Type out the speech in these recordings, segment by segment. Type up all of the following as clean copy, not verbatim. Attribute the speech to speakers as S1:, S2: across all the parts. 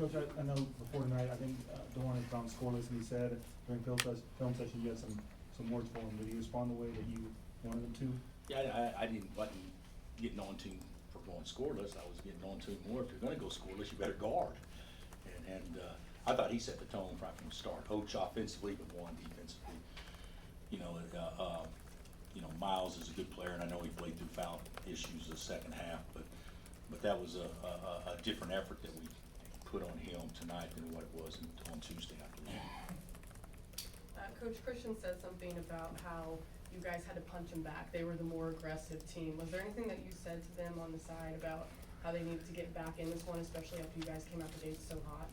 S1: Coach, I know before tonight, I think Dajuan had found scoreless, and he said during film session, you had some words for him. Did he respond the way that you wanted him to?
S2: Yeah, I wasn't getting on to him for going scoreless. I was getting on to him more, if you're gonna go scoreless, you better guard. And I thought he set the tone right from the start. Coach offensively, but Juan defensively. Miles is a good player, and I know he played through foul issues the second half, but that was a different effort that we put on him tonight than what it was on Tuesday afternoon.
S3: Coach Christian said something about how you guys had to punch him back. They were the more aggressive team. Was there anything that you said to them on the side about how they needed to get back in this one, especially after you guys came out the gates so hot?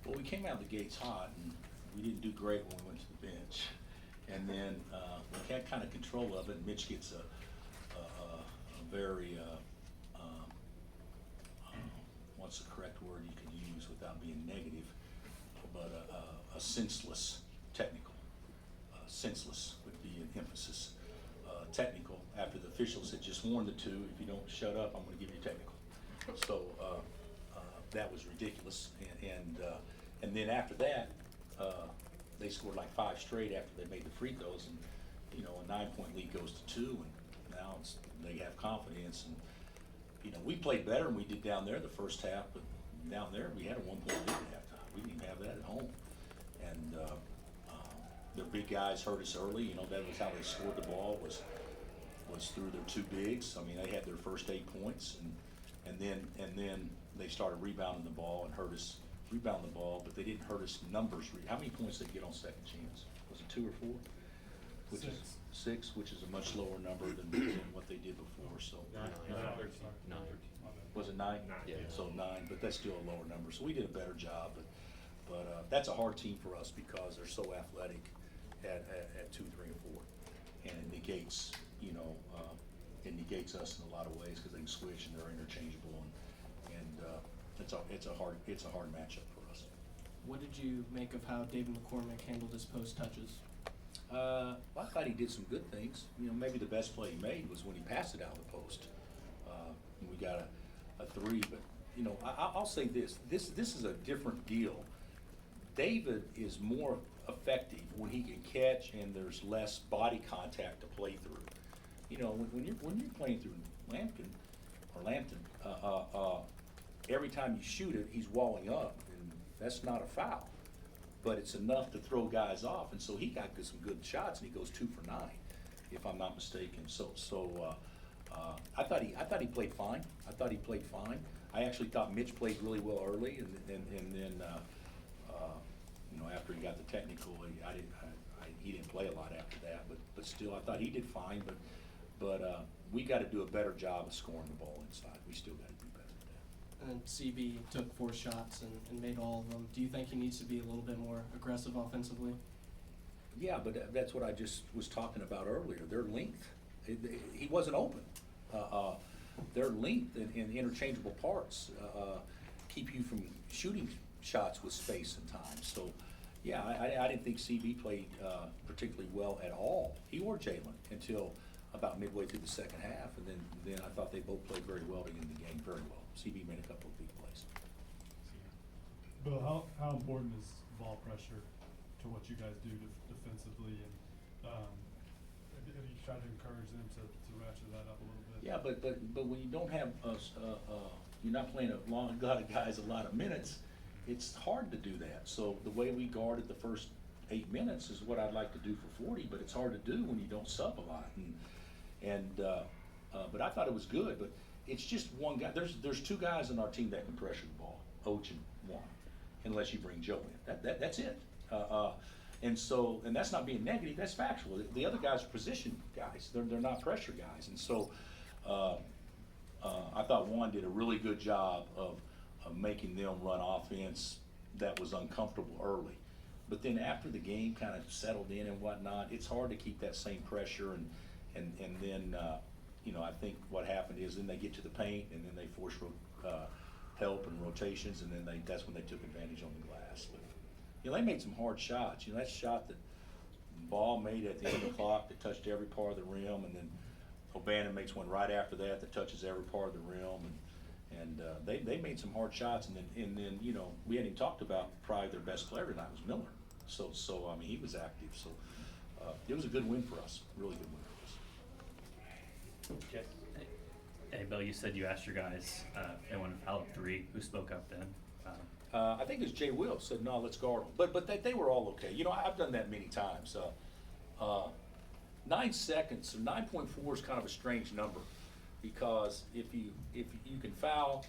S2: Well, we came out the gates hot, and we didn't do great when we went to the bench. And then we had kind of control of it. Mitch gets a very, what's the correct word you can use without being negative, but a senseless technical. Senseless would be an emphasis. Technical, after the officials had just warned the two, if you don't shut up, I'm going to give you technical. So that was ridiculous. And then after that, they scored like 5 straight after they made the free throws, and a 9-point lead goes to 2, and now they have confidence. And we played better than we did down there the first half, but down there we had a 1-point lead at halftime. We didn't even have that at home, and their big guys hurt us early. That was how they scored the ball, was through their 2 bigs. I mean, they had their first 8 points, and then they started rebounding the ball and hurt us. Rebound the ball, but they didn't hurt us numbers. How many points did they get on second chance? Was it 2 or 4? Which
S1: 6.
S2: Is 6, which is a much lower number than what they did before. So
S4: 9.
S2: was it 9?
S4: Yeah.
S2: So 9, but that's still a lower number. So we did a better job, but that's a hard team for us because they're so athletic at 2, 3, and 4, and it negates it negates us in a lot of ways because they can switch and they're interchangeable, and it's a hard matchup for us.
S5: What did you make of how David McCormick handled his post touches?
S2: I thought he did some good things. Maybe the best play he made was when he passed it out of the post. And we got a 3, but I'll say this is a different deal. David is more effective when he can catch and there's less body contact to play through. When you're playing through Lampton, every time you shoot it, he's walling up, and that's not a foul, but it's enough to throw guys off. And so he got some good shots, and he goes 2 for 9, if I'm not mistaken. I thought he played fine. I actually thought Mitch played really well early, and then after he got the technical, he didn't play a lot after that. But still, I thought he did fine. But we got to do a better job of scoring the ball inside. We still got to do better than that.
S5: And then CB took 4 shots and made all of them. Do you think he needs to be a little bit more aggressive offensively?
S2: Yeah, but that's what I just was talking about earlier. Their length. He wasn't open. Their length and interchangeable parts keep you from shooting shots with space and time. So, yeah, I didn't think CB played particularly well at all. He or Jalen until about midway through the second half, and then I thought they both played very well to end the game, very well. CB made a couple of big plays.
S6: Bill, how important is ball pressure to what you guys do defensively, and have you tried to encourage them to ratchet that up a little bit?
S2: Yeah, but when you don't have you're not playing a lot of guys a lot of minutes, it's hard to do that. So the way we guarded the first 8 minutes is what I'd like to do for 40, but it's hard to do when you don't sub a lot. But I thought it was good. But it's just one guy. There's 2 guys on our team that can pressure the ball, Oach and Juan, unless you bring Joe in. That's it. And that's not being negative. That's factual. The other guys are position guys. They're not pressure guys. And so I thought Juan did a really good job of making them run offense that was uncomfortable early. But then after the game kind of settled in and whatnot, it's hard to keep that same pressure. And then I think what happened is then they get to the paint and then they force help and rotations, and then that's when they took advantage on the glass. But they made some hard shots. That shot that Ball made at the end of the clock that touched every part of the rim, and then O'Bannon makes one right after that touches every part of the rim, And they made some hard shots, and then you know, we hadn't even talked about probably their best player tonight was Miller. So I mean, he was active. So it was a good win for us, really good win for us.
S4: Okay. Hey, Bill, you said you asked your guys if they wanted to foul at 3. Who spoke up then?
S2: I think it was Jay Will said, no, let's guard them. But they were all okay. You know, I've done that many times. 9 seconds, 9.4 is kind of a strange number, because if you can foul,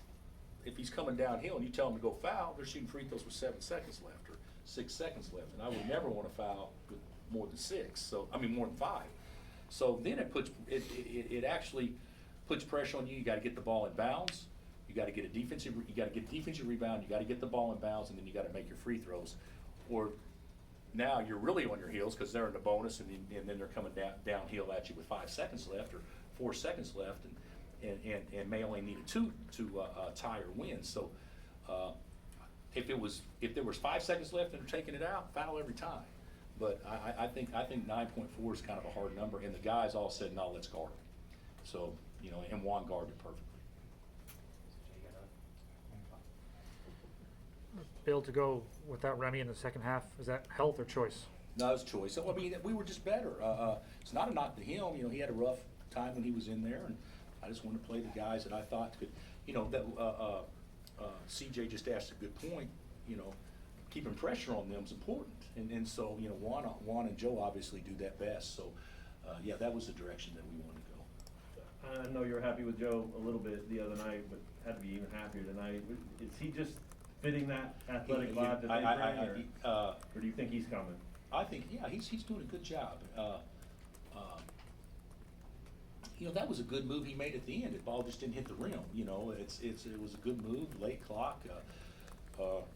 S2: if he's coming downhill and you tell him to go foul, they're shooting free throws with 7 seconds left or 6 seconds left, and I would never want to foul with more than 6. So I mean more than 5. So then it actually puts pressure on you. You got to get the ball in bounds. You got to get a defensive rebound. You got to get the ball in bounds, and then you got to make your free throws. Or now you're really on your heels because they're in the bonus, and then they're coming downhill at you with 5 seconds left or 4 seconds left, and may only need a 2 to tie or win. So if there was 5 seconds left and they're taking it out, foul every time. But I think 9.4 is kind of a hard number, and the guys all said, no, let's guard him. So, you know, and Juan guarded it perfectly.
S7: Bill, to go without Remy in the second half, is that health or choice?
S2: No, it's choice. So, I mean, we were just better. It's not a knock to him. You know, he had a rough time when he was in there, and I just wanted to play the guys that I thought could, you know, that CJ just asked a good point. You know, keeping pressure on them is important, and so, you know, Juan and Joe obviously do that best. So, yeah, that was the direction that we wanted to go.
S8: I know you were happy with Joe a little bit the other night, but had to be even happier tonight. Is he just fitting that athletic vibe that they bring, or do you think he's coming?
S2: I think, yeah, he's doing a good job. You know, that was a good move he made at the end. The ball just didn't hit the rim. You know, it was a good move, late clock.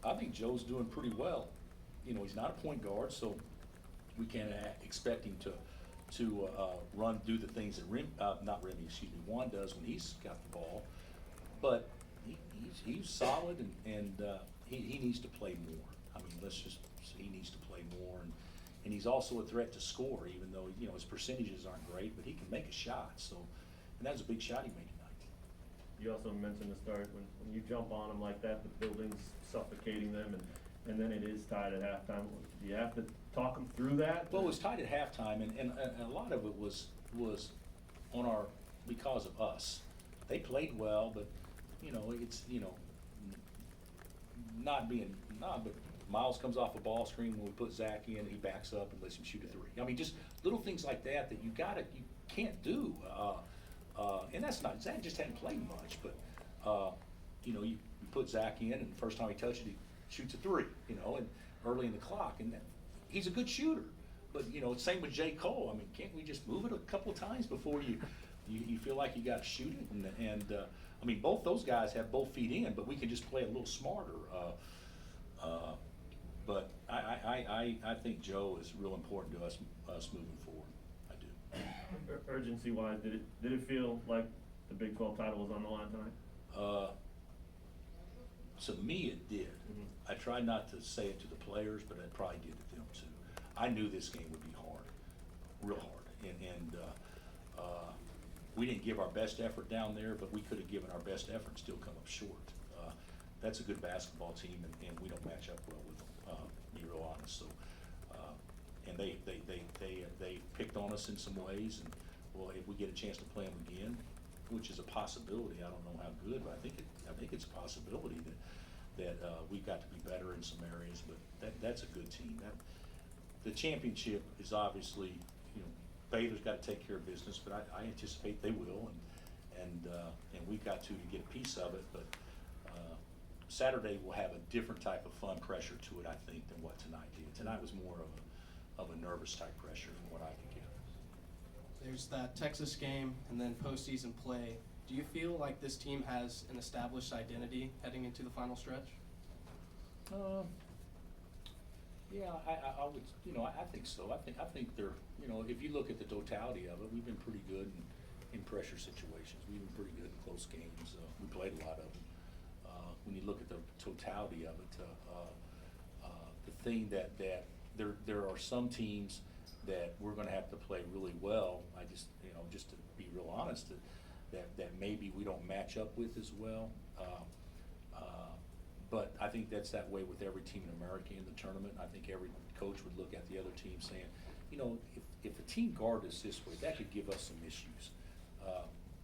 S2: I think Joe's doing pretty well. You know, he's not a point guard, so we can't expect him to do the things that Juan does when he's got the ball. But he's solid, and he needs to play more. I mean, he needs to play more, and he's also a threat to score, even though, you know, his percentages aren't great, but he can make a shot. So, and that was a big shot he made tonight.
S8: You also mentioned the start, when you jump on them like that, the building's suffocating them, and then it is tied at halftime. Do you have to talk them through that?
S2: Well, it was tied at halftime, and a lot of it was on because of us. They played well, but, you know, it's, you know, but Miles comes off a ball screen when we put Zach in, he backs up and lets him shoot a 3. I mean, just little things like that you can't do. And that's not, Zach just hadn't played much, but, you know, you put Zach in, and the first time he touched it, he shoots a 3, you know, and early in the clock, and he's a good shooter. But, you know, same with J. Cole. I mean, can't we just move it a couple of times before you feel like you got to shoot it? And I mean, both those guys have both feet in, but we can just play a little smarter. But I think Joe is real important to us moving forward. I do.
S8: Urgency-wise, did it feel like the Big 12 title was on the line tonight?
S2: To me, it did.
S8: Mhm.
S2: I tried not to say it to the players, but I probably did to them too. I knew this game would be hard, real hard, and we didn't give our best effort down there, but we could have given our best effort and still come up short. That's a good basketball team, and we don't match up well with them, to be real honest. So, and they picked on us in some ways, and well, if we get a chance to play them again, which is a possibility, I don't know how good, but I think it's a possibility that we've got to be better in some areas. But that's a good team. The championship is obviously, you know, Baylor's got to take care of business, but I anticipate they will, and we've got to get a piece of it. But Saturday will have a different type of fun pressure to it, I think, than what tonight did. Tonight was more of a nervous type pressure from what I could get.
S5: There's that Texas game and then postseason play. Do you feel like this team has an established identity heading into the final stretch?
S2: Yeah, I would, you know, I think so. I think they're, you know, if you look at the totality of it, we've been pretty good in pressure situations. We've been pretty good in close games. We played a lot of them. When you look at the totality of it, the thing that there are some teams that we're going to have to play really well. Just to be real honest, that maybe we don't match up with as well. But I think that's that way with every team in America in the tournament. I think every coach would look at the other team saying, you know, if a team guard is this way, that could give us some issues.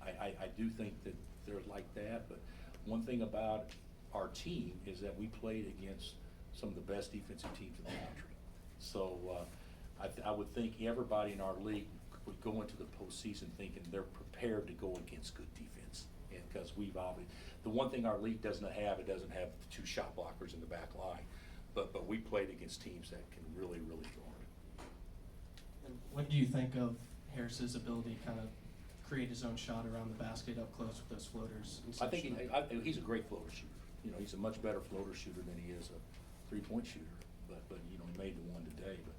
S2: I do think that they're like that, but one thing about our team is that we played against some of the best defensive teams in the country. So I would think everybody in our league would go into the postseason thinking they're prepared to go against good defense. And because we've obviously, the one thing our league doesn't have, it doesn't have 2 shot blockers in the back line. But we played against teams that can really, really guard.
S5: And what do you think of Harris's ability to kind of create his own shot around the basket up close with those floaters? And
S2: I think
S5: such?
S2: he's a great floater shooter. You know, he's a much better floater shooter than he is a 3-point shooter. But you know, he made the one today. But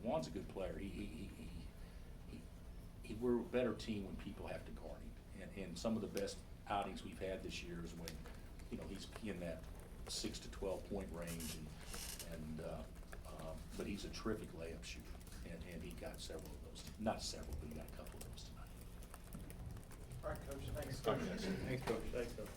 S2: Juan's a good player. We're a better team when people have to guard him. And some of the best outings we've had this year is when, you know, he's in that 6 to 12 point range. But he's a terrific layup shooter. And he got several of those. Not several, but he got a couple of those tonight.
S5: All right, Coach, thanks.
S8: Thanks, Coach. Thanks, Coach.